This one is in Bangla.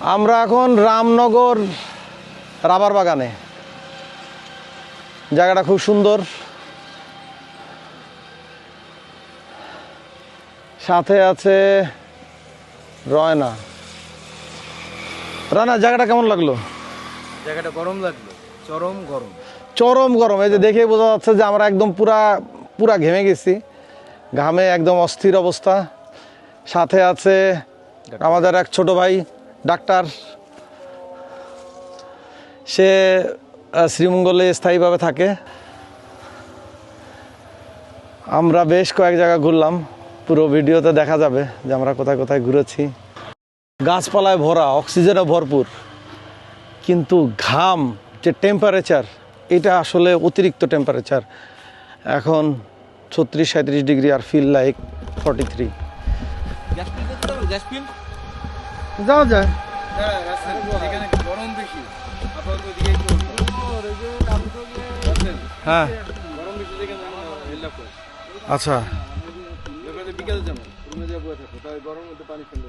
আমরা এখন রামনগর রাবার বাগানে। জায়গাটা খুব সুন্দর, সাথে আছে রয়না। রানা, জায়গাটা কেমন লাগলো? জায়গাটা গরম লাগলো, চরম গরম। চরম গরম। এই যে দেখে বোঝা যাচ্ছে যে আমরা একদম পুরা ঘেমে গেছি, ঘামে একদম অস্থির অবস্থা। সাথে আছে আমাদের এক ছোট ভাই ডাক্তার, সে শ্রীমঙ্গলে স্থায়ীভাবে থাকে। আমরা বেশ কয়েক জায়গা ঘুরলাম, পুরো ভিডিওতে দেখা যাবে যে আমরা কোথায় কোথায় ঘুরেছি। গাছপালায় ভরা, অক্সিজেনে ভরপুর, কিন্তু ঘাম যে টেম্পারেচার, এটা আসলে অতিরিক্ত টেম্পারেচার। এখন 36-37 ডিগ্রি আর ফিল লাইক 43। যাওয়া যায়। গরম বেশি। হ্যাঁ, গরম বেশি দেখে আচ্ছা। বিকেলে যাবো, রুমে যাবো, গরমের মধ্যে পানি ঠান্ডা।